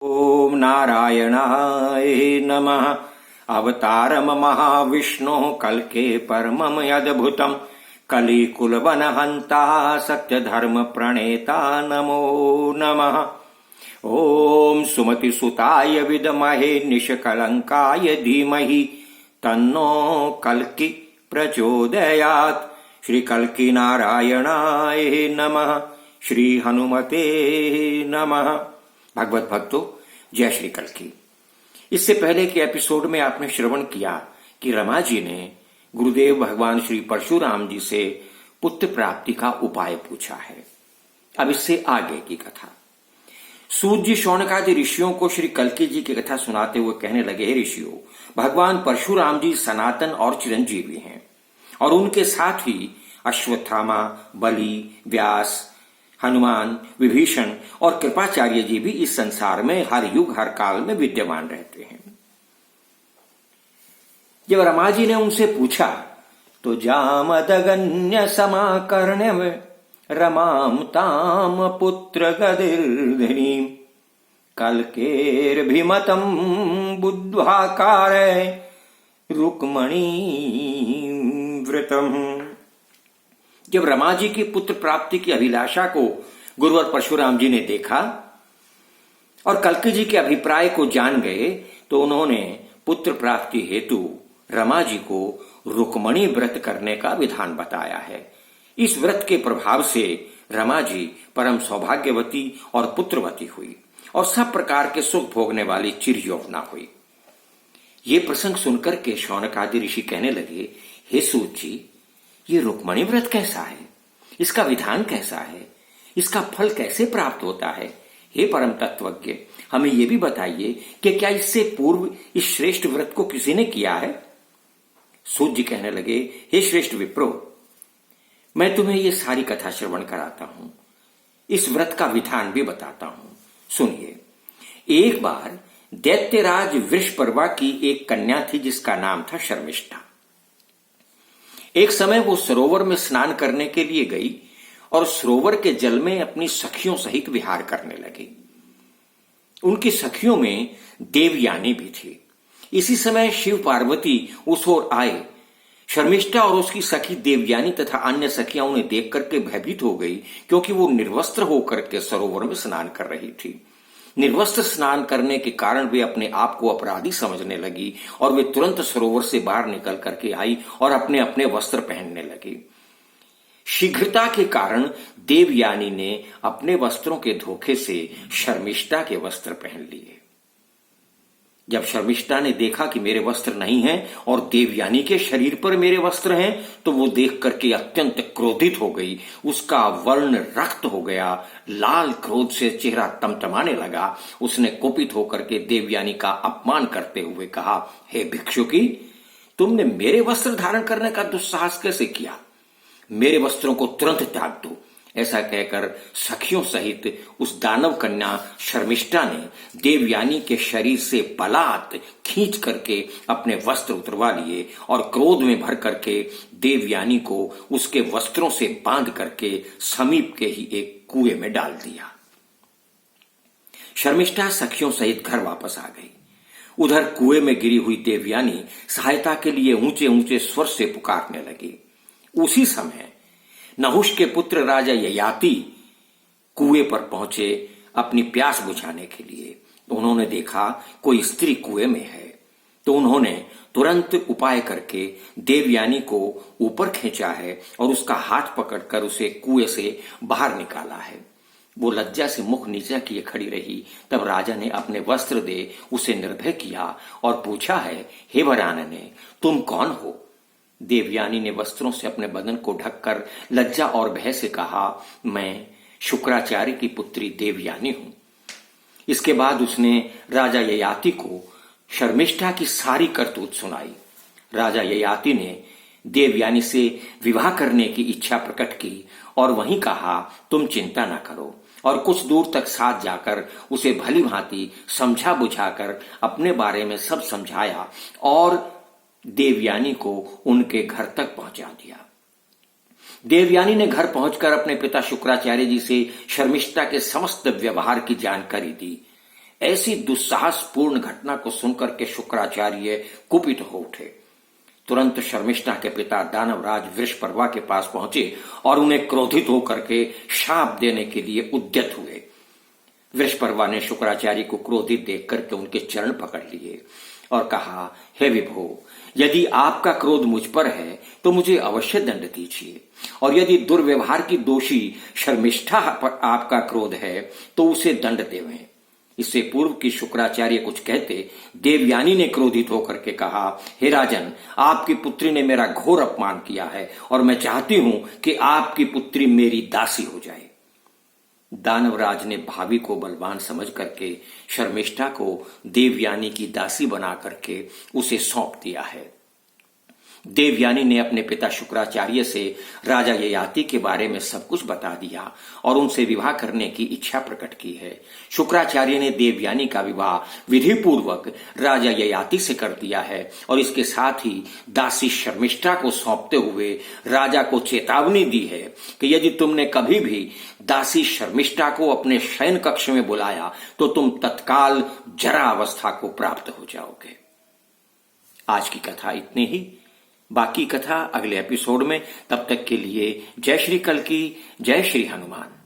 ओम नारायणाय नमः। अवतारम महाविष्णु कल्के परमम यद्भुतम कलिकुलवनहंता सत्य धर्म प्रणेता नमो नमः। ओम सुमति सुताय विद्महे निष्कलंकाय धीमहि तन्नो कल्कि प्रचोदयात्। श्री कल्कि नारायणाय नमः। श्री हनुमते नमः। भगवत भक्तों, जय श्री कल्कि। इससे पहले के एपिसोड में आपने श्रवण किया कि रमा जी ने गुरुदेव भगवान श्री परशुराम जी से पुत्र प्राप्ति का उपाय पूछा है। अब इससे आगे की कथा। सूत जी शौनकादि ऋषियों को श्री कल्कि जी की कथा सुनाते हुए कहने लगे, हे ऋषियों, भगवान परशुराम जी सनातन और चिरंजीवी हैं और उनके साथ ही अश्वत्थामा, बलि, व्यास, हनुमान, विभीषण और कृपाचार्य जी भी इस संसार में हर युग हर काल में विद्यमान रहते हैं। जब रमा जी ने उनसे पूछा तो जामदगन्य समाकर्ण्य रमाम ताम पुत्र गदिर्धिनी कल्केर्भिमतम बुद्ध्वाकार रुक्मणी व्रतम। जब रमा जी की पुत्र प्राप्ति की अभिलाषा को गुरुवर परशुराम जी ने देखा और कल्कि जी के अभिप्राय को जान गए तो उन्होंने पुत्र प्राप्ति हेतु रमा जी को रुक्मणी व्रत करने का विधान बताया है। इस व्रत के प्रभाव से रमा जी परम सौभाग्यवती और पुत्रवती हुई और सब प्रकार के सुख भोगने वाली चिरयौवना हुई। ये प्रसंग सुनकर के शौनकादि ऋषि कहने लगे, हे सूत जी, ये रुक्मणी व्रत कैसा है? इसका विधान कैसा है? इसका फल कैसे प्राप्त होता है? हे परम तत्वज्ञ, हमें यह भी बताइए कि क्या इससे पूर्व इस श्रेष्ठ व्रत को किसी ने किया है? सूत जी कहने लगे, हे श्रेष्ठ विप्रो, मैं तुम्हें ये सारी कथा श्रवण कराता हूं, इस व्रत का विधान भी बताता हूं। सुनिए। एक बार दैत्यराज वृषपर्वा की एक कन्या थी जिसका नाम था शर्मिष्ठा। एक समय वो सरोवर में स्नान करने के लिए गई और सरोवर के जल में अपनी सखियों सहित विहार करने लगी। उनकी सखियों में देवयानी भी थी। इसी समय शिव पार्वती उस ओर आए। शर्मिष्ठा और उसकी सखी देवयानी तथा अन्य सखियां उन्हें देख करके भयभीत हो गई, क्योंकि वो निर्वस्त्र होकर के सरोवर में स्नान कर रही थी। निर्वस्त्र स्नान करने के कारण वे अपने आप को अपराधी समझने लगी और वे तुरंत सरोवर से बाहर निकल करके आई और अपने अपने वस्त्र पहनने लगी। शीघ्रता के कारण देवयानी ने अपने वस्त्रों के धोखे से शर्मिष्ठा के वस्त्र पहन लिए। जब शर्मिष्ठा ने देखा कि मेरे वस्त्र नहीं हैं और देवयानी के शरीर पर मेरे वस्त्र हैं, तो वो देख करके अत्यंत क्रोधित हो गई। उसका वर्ण रक्त हो गया, लाल क्रोध से चेहरा तमतमाने लगा। उसने कुपित होकर के देवयानी का अपमान करते हुए कहा, हे भिक्षुकी, तुमने मेरे वस्त्र धारण करने का दुस्साहस कैसे किया? मेरे वस्त्रों को तुरंत त्याग दो। ऐसा कहकर सखियों सहित उस दानव कन्या शर्मिष्ठा ने देवयानी के शरीर से बलात् खींच करके अपने वस्त्र उतरवा लिए और क्रोध में भर करके देवयानी को उसके वस्त्रों से बांध करके समीप के ही एक कुएं में डाल दिया। शर्मिष्ठा सखियों सहित घर वापस आ गई। उधर कुएं में गिरी हुई देवयानी सहायता के लिए ऊंचे ऊंचे स्वर से पुकारने लगी। उसी समय नहुष के पुत्र राजा ययाति कुएं पर पहुंचे अपनी प्यास बुझाने के लिए। उन्होंने देखा कोई स्त्री कुएं में है, तो उन्होंने तुरंत उपाय करके देवयानी को ऊपर खींचा है और उसका हाथ पकड़कर उसे कुएं से बाहर निकाला है। वो लज्जा से मुख नीचा किए खड़ी रही। तब राजा ने अपने वस्त्र दे उसे निर्भय किया और पूछा है, हे वरानने, तुम कौन हो? देवयानी ने वस्त्रों से अपने बदन को ढककर लज्जा और भय से कहा, मैं शुक्राचार्य की पुत्री देवयानी हूं। इसके बाद उसने राजा ययाति को शर्मिष्ठा की सारी करतूत सुनाई। राजा ययाति ने देवयानी से विवाह करने की इच्छा प्रकट की और वहीं कहा, तुम चिंता न करो, और कुछ दूर तक साथ जाकर उसे भली भांति समझा बुझाकर अपने बारे में सब समझाया और देवयानी को उनके घर तक पहुंचा दिया। देवयानी ने घर पहुंचकर अपने पिता शुक्राचार्य जी से शर्मिष्ठा के समस्त व्यवहार की जानकारी दी। ऐसी दुस्साहसपूर्ण घटना को सुनकर के शुक्राचार्य कुपित हो उठे। तुरंत शर्मिष्ठा के पिता दानवराज वृषपर्वा के पास पहुंचे और उन्हें क्रोधित होकर के शाप देने के लिए उद्यत हुए। वृषपर्वा ने शुक्राचार्य को क्रोधित देख करके उनके चरण पकड़ लिए और कहा, हे विभो, यदि आपका क्रोध मुझ पर है तो मुझे अवश्य दंड दीजिए, और यदि दुर्व्यवहार की दोषी शर्मिष्ठा पर आपका क्रोध है तो उसे दंड देवें। इससे पूर्व कि शुक्राचार्य कुछ कहते, देवयानी ने क्रोधित होकर के कहा, हे राजन, आपकी पुत्री ने मेरा घोर अपमान किया है और मैं चाहती हूं कि आपकी पुत्री मेरी दासी हो जाए। दानवराज ने भावी को बलवान समझ करके शर्मिष्ठा को देवयानी की दासी बना करके उसे सौंप दिया है। देवयानी ने अपने पिता शुक्राचार्य से राजा ययाति के बारे में सब कुछ बता दिया और उनसे विवाह करने की इच्छा प्रकट की है। शुक्राचार्य ने देवयानी का विवाह विधि पूर्वक राजा ययाति से कर दिया है और इसके साथ ही दासी शर्मिष्ठा को सौंपते हुए राजा को चेतावनी दी है कि यदि तुमने कभी भी दासी शर्मिष्ठा को अपने शयन कक्ष में बुलाया तो तुम तत्काल जरा अवस्था को प्राप्त हो जाओगे। आज की कथा इतनी ही, बाकी कथा अगले एपिसोड में। तब तक के लिए जय श्री कल्की, जय श्री हनुमान।